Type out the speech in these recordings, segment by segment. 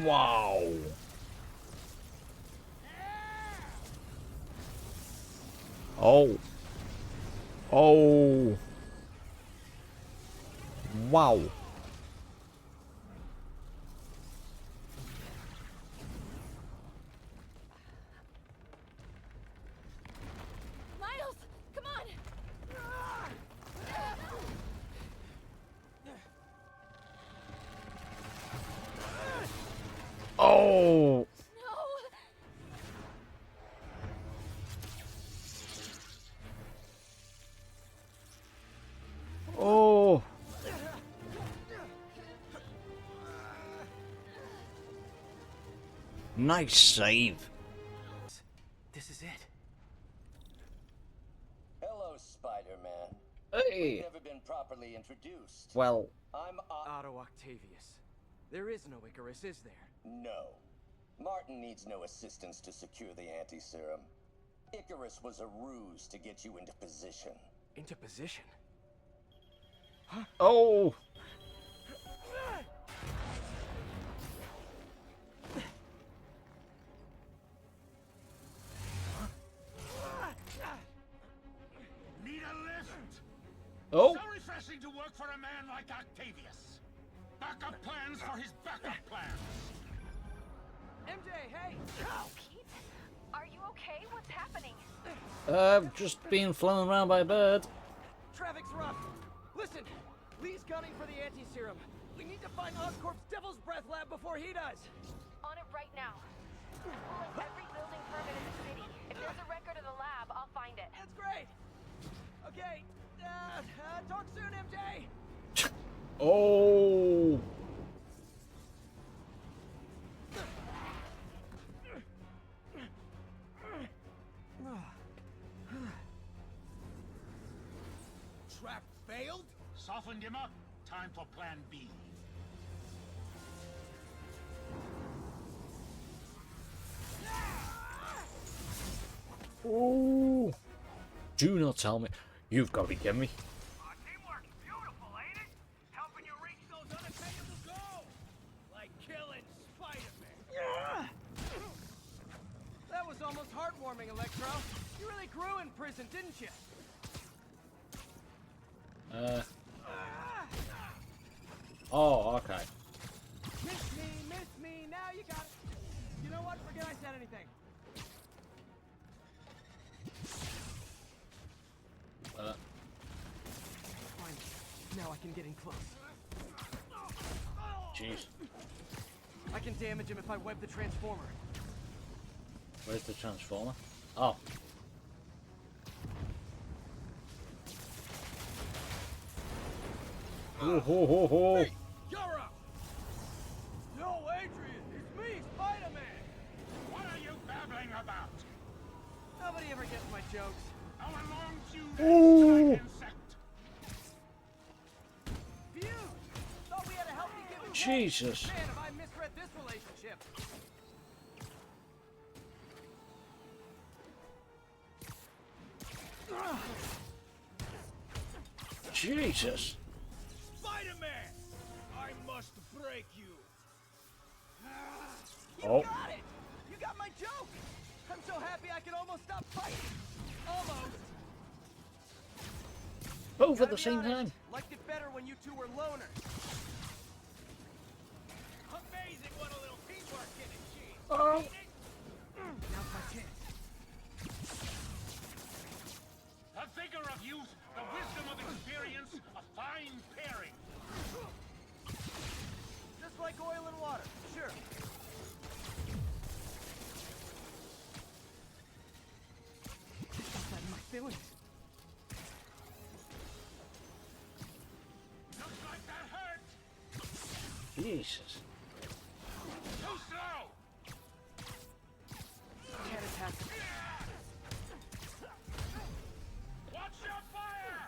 Wow. Oh. Oh. Wow. Miles, come on. Oh. No. Oh. Nice save. This is it. Hello, Spider-Man. Hey. Never been properly introduced. Well, I'm Doctor Octavius. There is no Icarus, is there? No. Martin needs no assistance to secure the anti-serum. Icarus was a ruse to get you into position. Into position? oh. Need a lift? Oh. So refreshing to work for a man like Octavius. Backup plans for his backup plans. MJ, hey! Pete, are you okay? What's happening? Just being flown around by a bird. Traffic's rough. Listen, Lee's gunning for the anti-serum. We need to find Oscorp's Devil's Breath lab before he does. On it right now. I'm pulling every building permit in the city. If there's a record of the lab, I'll find it. That's great. Okay, talk soon, MJ. Oh. Trap failed? Softened him up. Time for plan B. Oh. Do not tell me. You've got to be kidding me. Teamwork's beautiful, ain't it? Helping you reach those unattainable goals. Like killing Spider-Man. That was almost heartwarming, Electro. You really grew in prison, didn't you? Oh, okay. Miss me, now you got it. You know what? Forget I said anything. Fine. Now I can get in close. Jeez. I can damage him if I web the transformer. Where's the transformer? Oh. Ho ho ho ho. Hey, you're up. Yo, Adrian, it's me, Spider-Man. What are you babbling about? Nobody ever gets my jokes. How long you Ooh. insect? Fuse! Thought we had a healthy give and take. Jesus. Man, have I misread this relationship. Jesus. Spider-Man! I must break you. You Oh. got it! You got my joke! I'm so happy I can almost stop fighting. Almost. Both at Gotta the be same honest, time. liked it better when you two were loners. Amazing what a little teamwork can achieve. Oh. Now's my chance. The vigor of youth, the wisdom of experience, a fine pairing. Just like oil and water, sure. Just outside my feelings. Looks like that hurt. Jesus. Too slow. Can't attack him. Watch your fire.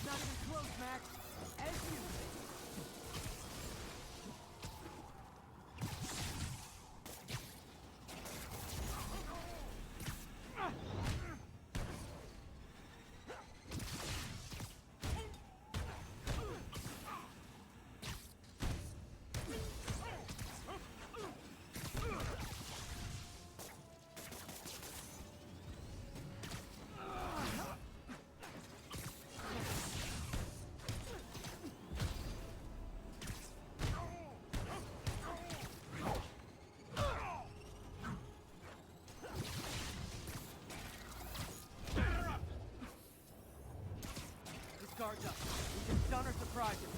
Not even close, Max. As you. guards up. We can stun or surprise him.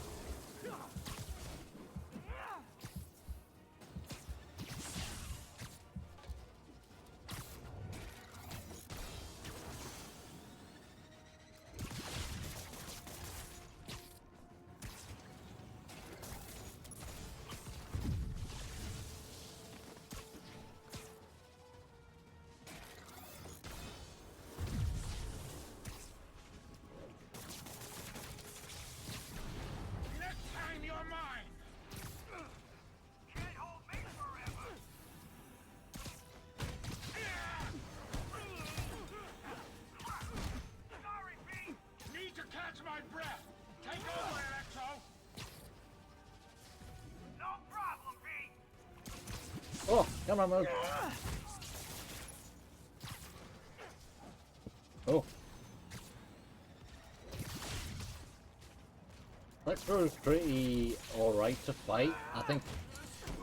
Next time you're mine. Can't hold me forever. Sorry, Pete. Need to catch my breath. Take over, Electro. No problem, Pete. Oh, come on, move. Oh. Electro's pretty alright to fight. I think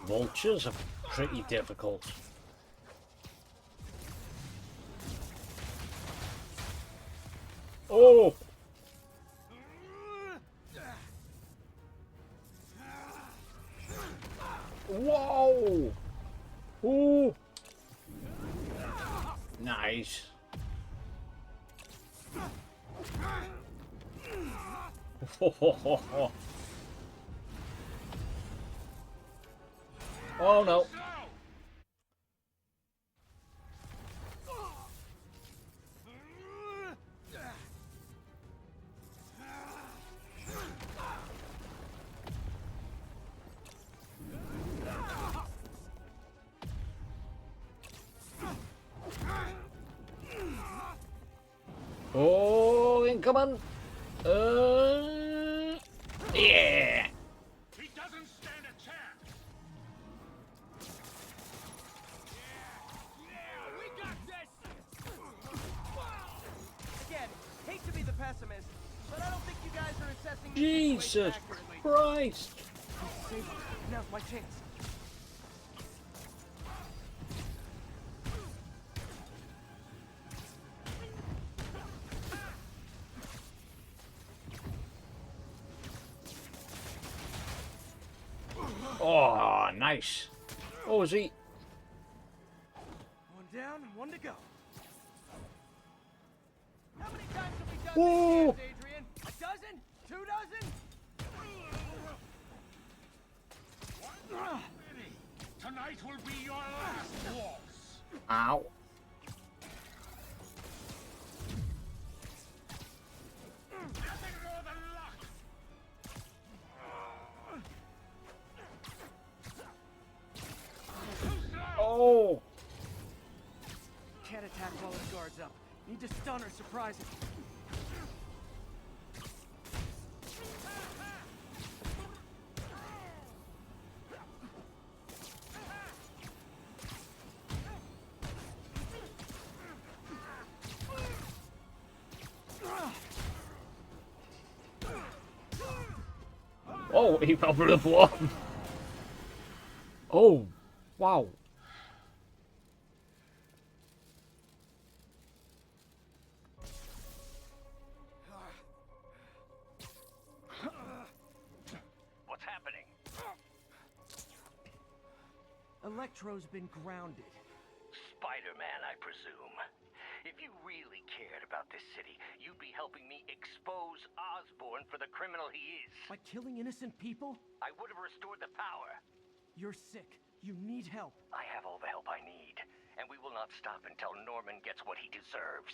Vultures are pretty difficult. Oh! Whoa! Ooh! Nice. Oh no. Oh, incoming. Yeah. He doesn't stand a chance. Yeah, we got this! Again, hate to be the pessimist, but I don't think you guys are assessing the situation Jesus accurately. Christ. Save it. Now's my chance. Oh, nice. Oh, is he? One down, one to go. How many times have we done Whoa. this dance, Adrian? A dozen? 2 dozen? Tonight will be your last waltz. Ow. Nothing more than luck. Oh. Can't attack while his guard's up. Need to stun or surprise him. Oh, he probably won. Oh, wow. What's happening? Electro's been grounded. Spider-Man, I presume. If you really cared about this city, you'd be helping me expose Osborn for the criminal he is. By killing innocent people? I would have restored the power. You're sick. You need help. I have all the help I need, and we will not stop until Norman gets what he deserves.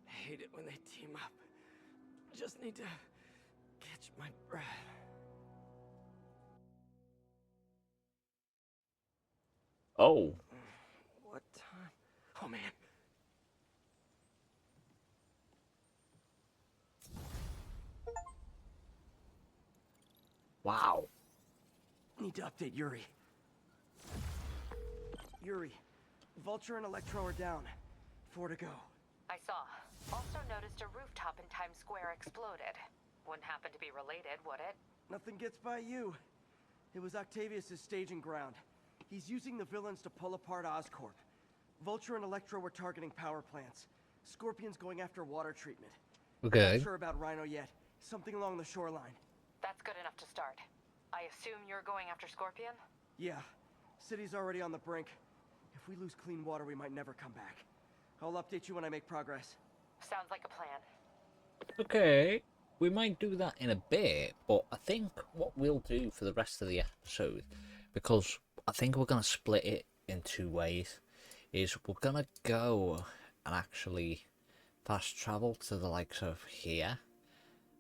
I hate it when they team up. Just need to catch my breath. Oh. What time? Oh man. Wow. Need to update Yuri. Yuri, Vulture and Electro are down. 4 to go. I saw. Also noticed a rooftop in Times Square exploded. Wouldn't happen to be related, would it? Nothing gets by you. It was Octavius' staging ground. He's using the villains to pull apart Oscorp. Vulture and Electro were targeting power plants. Scorpion's going after water treatment. Okay. Not sure about Rhino yet. Something along the shoreline. That's good enough to start. I assume you're going after Scorpion? Yeah. City's already on the brink. If we lose clean water, we might never come back. I'll update you when I make progress. Sounds like a plan. Okay. We might do that in a bit, but I think what we'll do for the rest of the episode, because I think we're going to split it in two ways, is we're going to go and actually fast travel to the likes of here,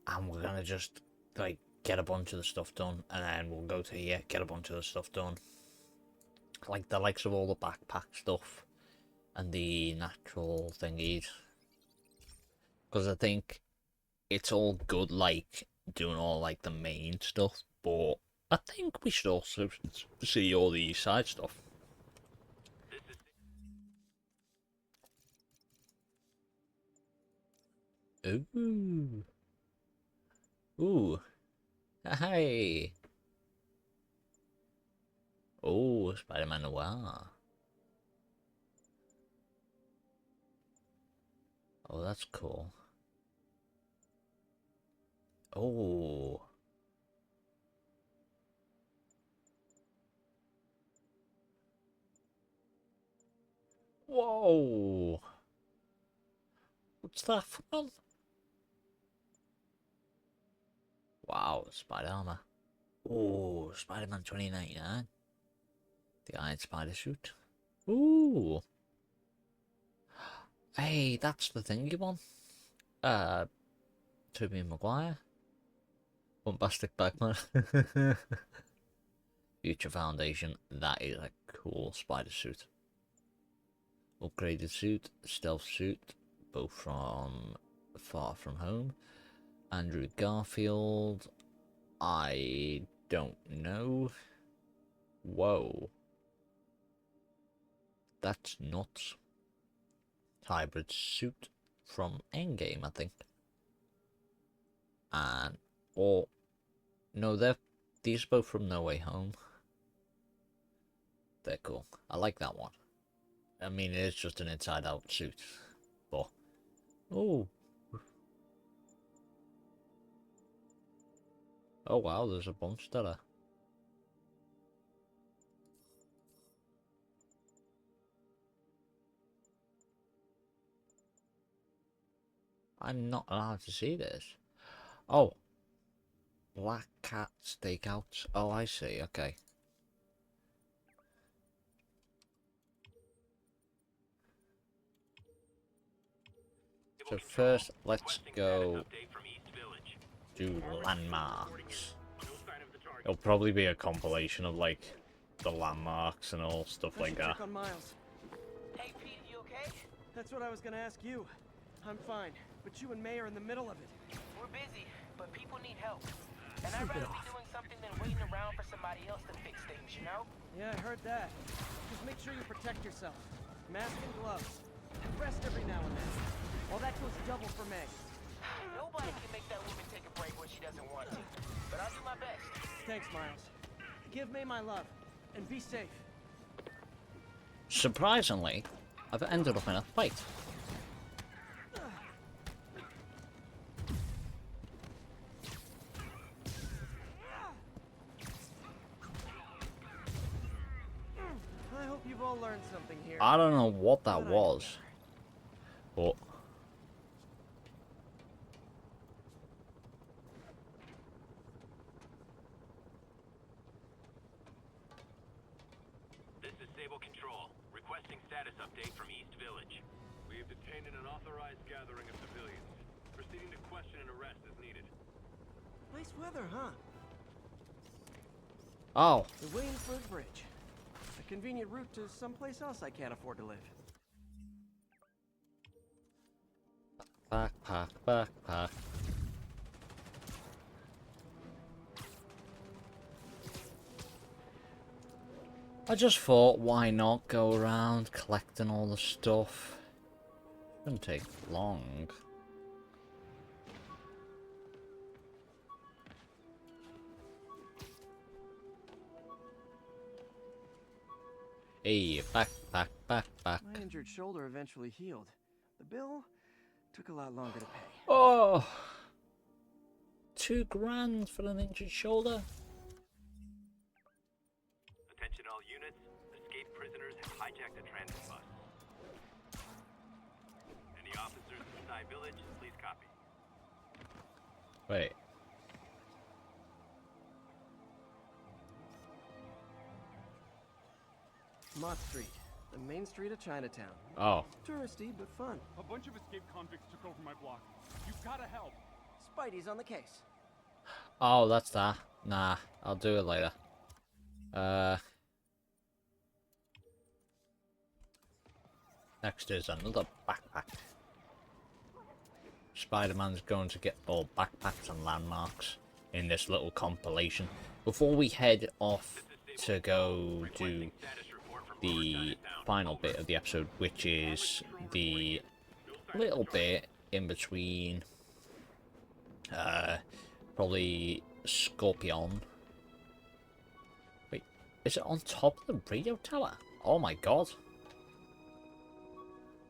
and we're going to just, like, get a bunch of the stuff done, and then we'll go to here, get a bunch of the stuff done. Like the likes of all the backpack stuff, and the natural thingies. Because I think it's all good, like, doing all, like, the main stuff, but I think we should also see all the side stuff. Ooh. Ooh. Hey. Oh, Spider-Man Noir. Oh, that's cool. Oh. Whoa. What's that from? Wow, Spider Armor. Oh, Spider-Man 2099. The Iron Spider suit. Ooh. Hey, that's the thingy one. Tobey Maguire. Bombastic Batman. Future Foundation. That is a cool spider suit. Upgraded suit, stealth suit, both from Far From Home. Andrew Garfield. I don't know. Whoa. That's nuts. Hybrid suit from Endgame, I think. And, or, no, these are both from No Way Home. They're cool. I like that one. I mean, it is just an inside-out suit, but, oh. Oh wow, there's a bunch there. I'm not allowed to see this. Oh. Black Cat Stakeouts. Oh, I see, okay. So first, let's go do landmarks. It'll probably be a compilation of, like, the landmarks and all stuff like that. Check on Miles. Hey, Pete, you okay? That's what I was gonna ask you. I'm fine, but you and May are in the middle of it. We're busy, but people need help. And I'd rather be doing something than waiting around for somebody else to fix things, you know? Yeah, I heard that. Just make sure you protect yourself. Mask and gloves. Rest every now and then. Well, that goes double for May. Nobody can make that woman take a break when she doesn't want to. But I'll do my best. Thanks, Miles. Give May my love, and be safe. Surprisingly, I've ended up in a fight. I hope you've all learned something here. I don't know what that was, but This is Sable Control, requesting status update from East Village. We have detained an unauthorized gathering of civilians. Proceeding to question and arrest as needed. Nice weather, huh? oh, The Waynesburg Bridge. A convenient route to someplace else I can't afford to live. backpack. I just thought, why not go around collecting all the stuff? Shouldn't take long. Hey, back. My injured shoulder eventually healed. The bill took a lot longer to pay. Oh, $2,000 for an injured shoulder. Attention all units. Escaped prisoners have hijacked a transit bus. Any officers inside village, please copy. Wait. Mott Street, the main street of Chinatown. Oh. Touristy, but fun. A bunch of escaped convicts took over my block. You've gotta help. Spidey's on the case. Oh, that's that. Nah, I'll do it later. Next is another backpack. Spider-Man's going to get all backpacks and landmarks in this little compilation. Before we head off to go do the final bit of the episode, which is the little bit in between probably Scorpion. Wait, is it on top of the radio tower? Oh my god.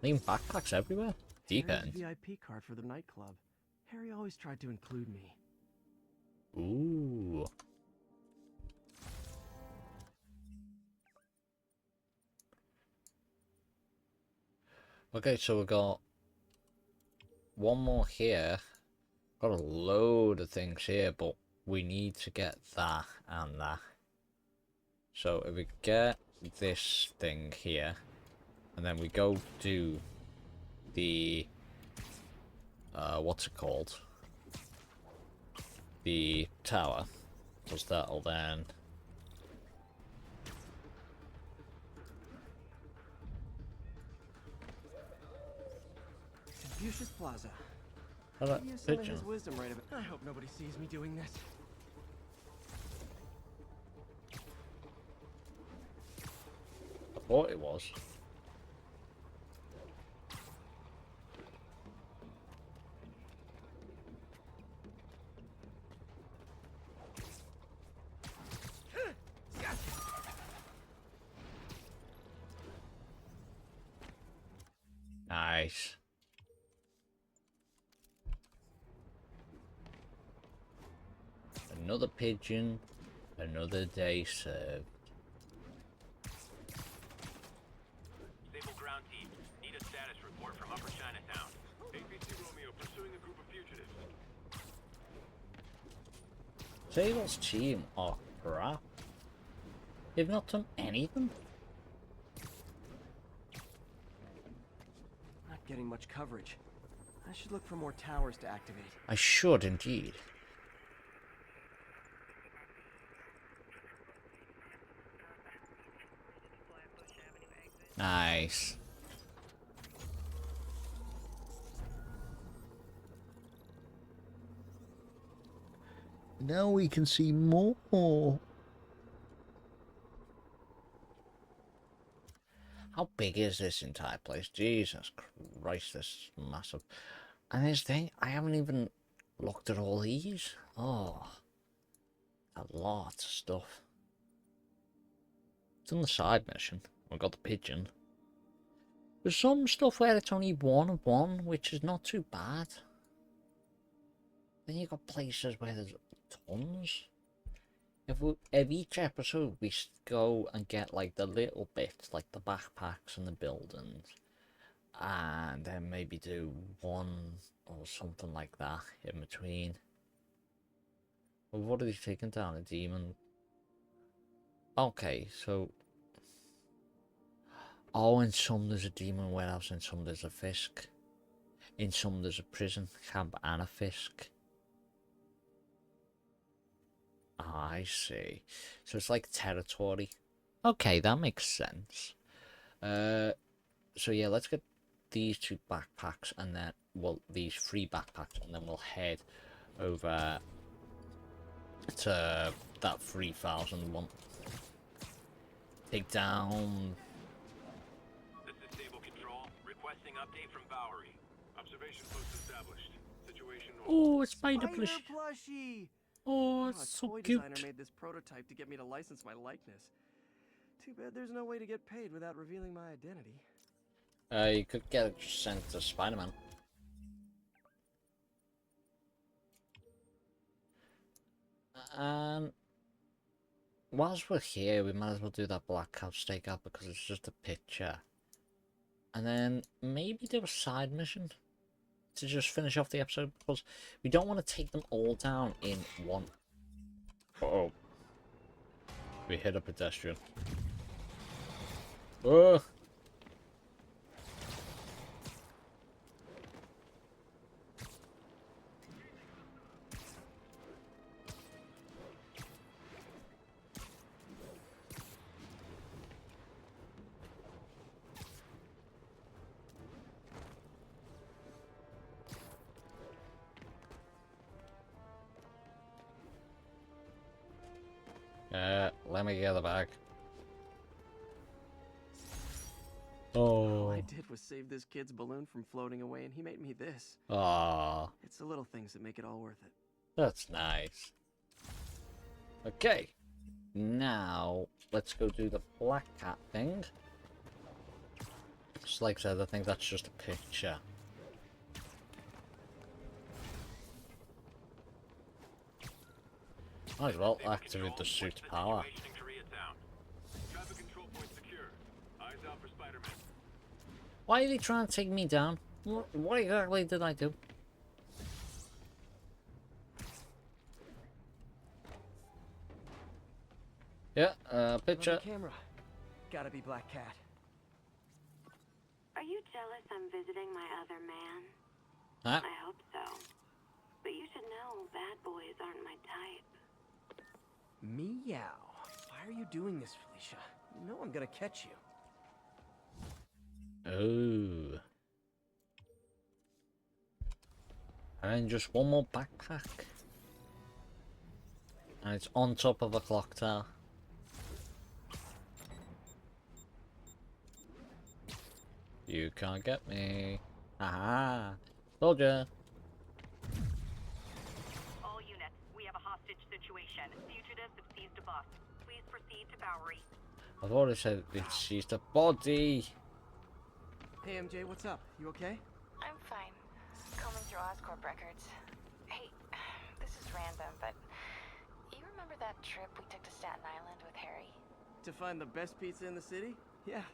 Leaving backpacks everywhere. Deep Harry's end. VIP card for the nightclub. Harry always tried to include me. Ooh. Okay, so we've got one more here. Got a load of things here, but we need to get that and that. So if we get this thing here, and then we go do the what's it called? The tower, because that'll then Confucius Plaza. hello, Maybe some of pigeon. his wisdom right about. I hope nobody sees me doing this. I thought it was. Nice. Another pigeon, another day served. Stable ground team. Need a status report from Upper Chinatown. APC Romeo pursuing a group of fugitives. Sable's team are crap. They've not done anything. Not getting much coverage. I should look for more towers to activate. I should indeed. Nice. Now we can see more. How big is this entire place? Jesus Christ, this is massive. And this thing, I haven't even looked at all these. Oh, a lot of stuff. It's on the side mission. We've got the pigeon. There's some stuff where it's only 1 of 1, which is not too bad. Then you've got places where there's tons. If each episode we go and get like the little bits, like the backpacks and the buildings, and then maybe do one or something like that in between. Well, what are they taking down? A demon? Okay, so... Oh, in some there's a demon warehouse, in some there's a Fisk. In some there's a prison camp and a Fisk. Ah, I see. So it's like territory. Okay, that makes sense. So yeah, let's get these 2 backpacks and then, well, these 3 backpacks, and then we'll head over to that 3,000 one. Take down... This is Stable Control. Requesting update from Bowery. Observation post established. Situation normal. Oh, a spider plush. plushie! Oh, Oh, it's a so toy cute. designer made this prototype to get me to license my likeness. Too bad there's no way to get paid without revealing my identity. You could get it sent to Spider-Man. And whilst we're here, we might as well do that black couch stakeout because it's just a picture. And then maybe do a side mission to just finish off the episode because we don't want to take them all down in one. Uh-oh. We hit a pedestrian. Oh! Let me get the bag. All Oh. I did was save this kid's balloon from floating away, and he made me this. Ah, It's the little things that make it all worth it. that's nice. Okay, now let's go do the black cat thing. Just like I said, I think that's just a picture. Might as well activate the suit power. Situation in Koreatown. Traffic control point secure. Eyes out for Spider-Man. Why are they trying to take me down? What exactly did I do? Yeah, picture. Another camera. Gotta be Black Cat. Are you jealous I'm visiting my other man? Huh? I hope so. But you should know bad boys aren't my type. Meow. Why are you doing this, Felicia? You know I'm gonna catch you. Oh. And just one more backpack. And it's on top of a clock tower. You can't get me. Aha! Told ya. All units, we have a hostage situation. Fugitives have seized a bus. Please proceed to Bowery. I've already said it seized a body. Hey, MJ, what's up? You okay? I'm fine. Combing through Oscorp records. Hey, this is random, but you remember that trip we took to Staten Island with Harry? To find the best pizza in the city? Yeah.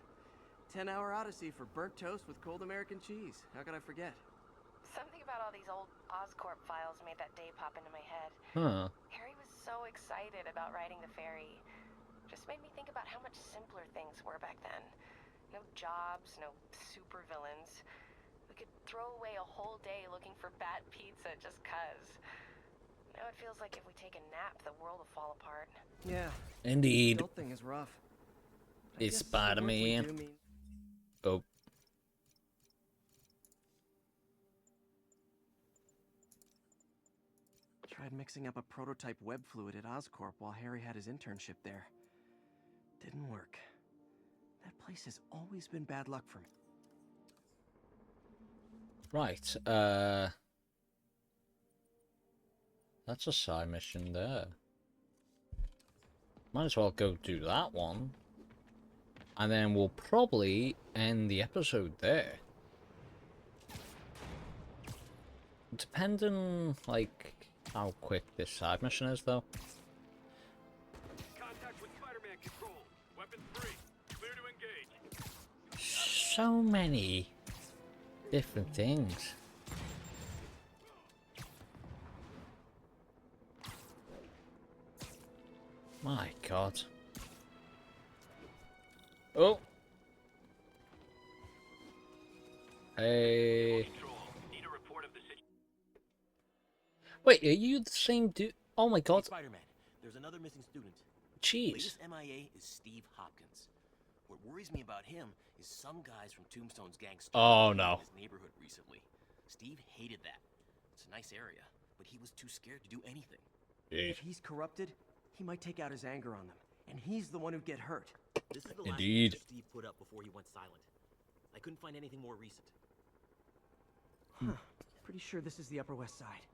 10-hour odyssey for burnt toast with cold American cheese. How could I forget? Something about all these old Oscorp files made that day pop into my head. Huh. Harry was so excited about riding the ferry. Just made me think about how much simpler things were back then. No jobs, no supervillains. We could throw away a whole day looking for bad pizza just 'cause. Now it feels like if we take a nap, the world will fall apart. Yeah. Indeed. The adult thing is rough. I It's guess the work we Spider-Man. do mean- Oh. Tried mixing up a prototype web fluid at Oscorp while Harry had his internship there. Didn't work. That place has always been bad luck for me. Right, that's a side mission there. Might as well go do that one. And then we'll probably end the episode there. Depending, like, how quick this side mission is, though. Contact with Spider-Man control. Weapons free. Clear to engage. So many different things. My God. Oh. Hey. Control. Need a report of the situation. Wait, are you the same dude? Oh my God. Spider-Man, there's another missing student. Jeez. Latest MIA is Steve Hopkins. What worries me about him is some guys from Tombstone's gang Oh, in no. his neighborhood recently. Steve hated that. It's a nice area, but he was too scared to do anything. If he's corrupted, he might take out his anger on them. And he's the one who'd get hurt. This is the last Indeed. picture Steve put up before he went silent. I couldn't find anything more recent. Huh. Pretty sure this is the Upper West Side.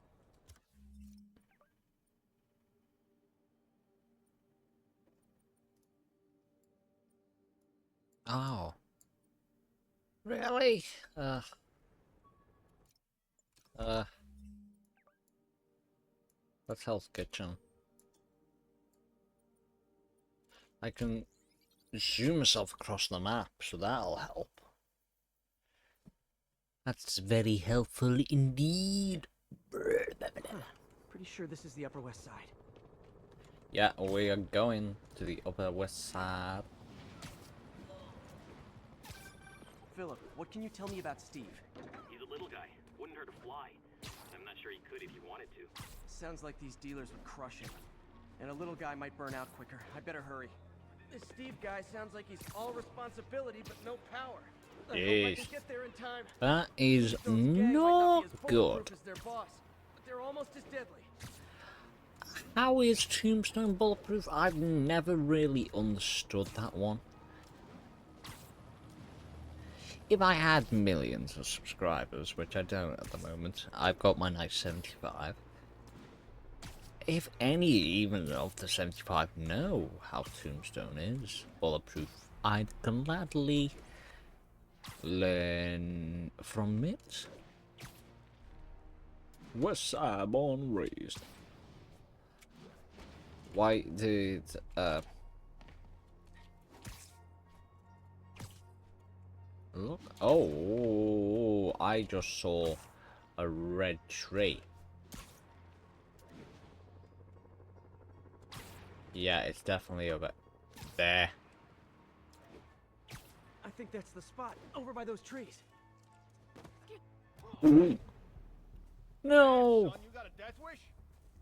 Oh. Really? That's Hell's Kitchen. I can zoom myself across the map, so that'll help. That's very helpful indeed. Pretty sure this is the Upper West Side. Yeah, we are going to the Upper West Side. Philip, what can you tell me about Steve? He's a little guy. Wouldn't hurt to fly. I'm not sure he could if he wanted to. Sounds like these dealers would crush him. And a little guy might burn out quicker. I better hurry. This Steve guy sounds like he's all responsibility but no power. I hope I can get there in time. That is Those gang might not be as good. bulletproof as their boss, but they're almost as deadly. How is Tombstone bulletproof? I've never really understood that one. If I had millions of subscribers, which I don't at the moment, I've got my nice 75. If any even of the 75 know how Tombstone is bulletproof, I'd gladly learn from it. West Side born and raised. Why did look? Oh, I just saw a red tree. Yeah, it's definitely over there. I think that's the spot, over by those trees. No. Son, you got a death wish?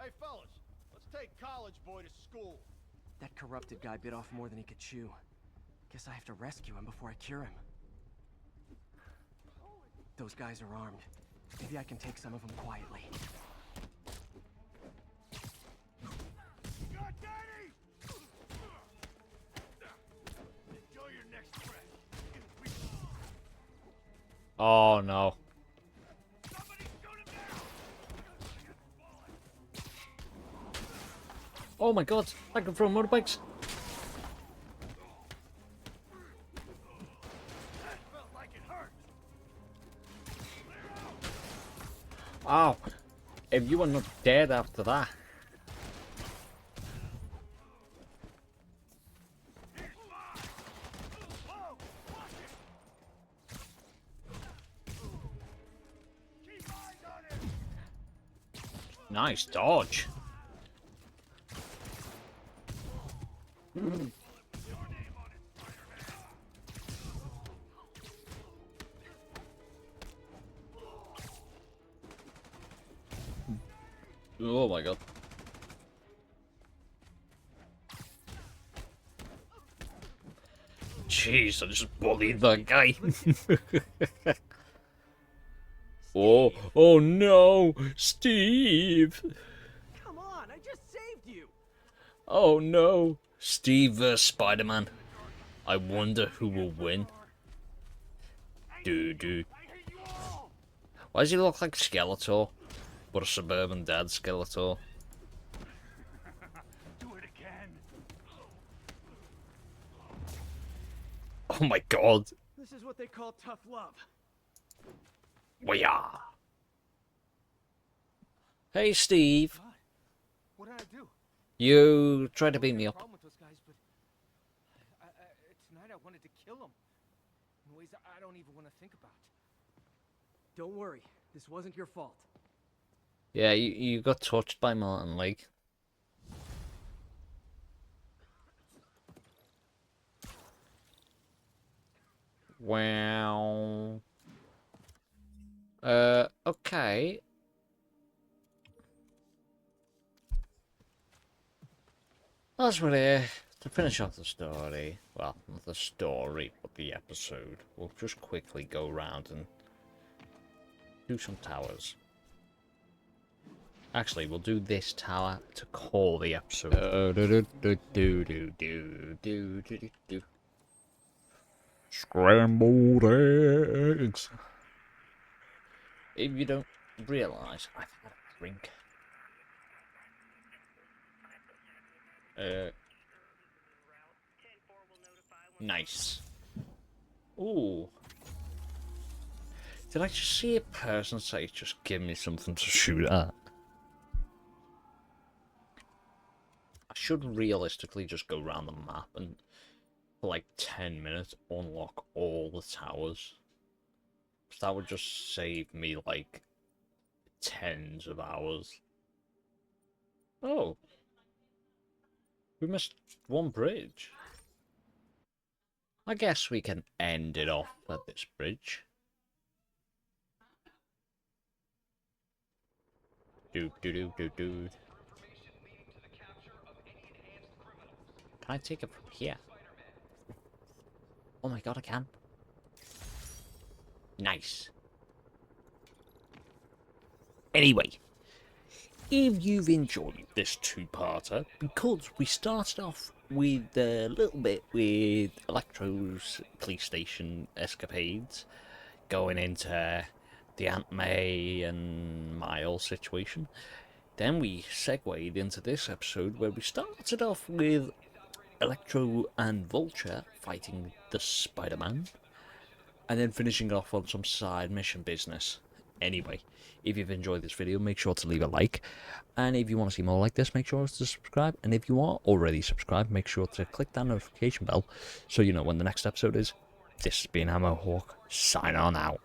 Hey, fellas, let's take college boy to school. That corrupted guy bit off more than he could chew. Guess I have to rescue him before I cure him. Those guys are armed. Maybe I can take some of them quietly. God, Daddy! Enjoy your next breath. Oh no. Somebody shoot him down! Oh my god, I can throw motorbikes. That felt like it hurt. Ow. If you were not dead after that. Whoa! Watch it! Keep eyes on him! Nice dodge. Your name on it, Spider-Man! Oh my god. Jeez, I just bullied that guy. Oh no, Steve. Come on, I just saved you! Oh no, Steve vs. Spider-Man. I wonder who will win. Doo-doo. Why does he look like Skeletor? But a suburban dad Skeletor. Do it again. Oh my god. This is what they call tough love. Wah-yah. Hey Steve. What did I do? You tried to beat me up. Problem with those guys, but tonight I wanted to kill them in ways I don't even want to think about. Don't worry, this wasn't your fault. Yeah, you got touched by Martin Lake. Wow. Okay. As we're here to finish off the story, well, not the story, but the episode, we'll just quickly go around and do some towers. Actually, we'll do this tower to call the episode. Scrambled eggs. If you don't realise, I've had a drink. Nice. Ooh. Did I just see a person say, just give me something to shoot at? I should realistically just go around the map and, for like 10 minutes, unlock all the towers. That would just save me, like, tens of hours. Oh. We missed one bridge. I guess we can end it off at this bridge. Can I take it from here? Oh my god, I can. Nice. Anyway, if you've enjoyed this two-parter, because we started off with a little bit with Electro's police station escapades, going into the Aunt May and Miles situation. Then we segued into this episode where we started off with Electro and Vulture fighting the Spider-Man, and then finishing off on some side mission business. Anyway, if you've enjoyed this video, make sure to leave a like, and if you want to see more like this, make sure to subscribe, and if you are already subscribed, make sure to click that notification bell so you know when the next episode is. This has been Ammo Hawk, sign on out.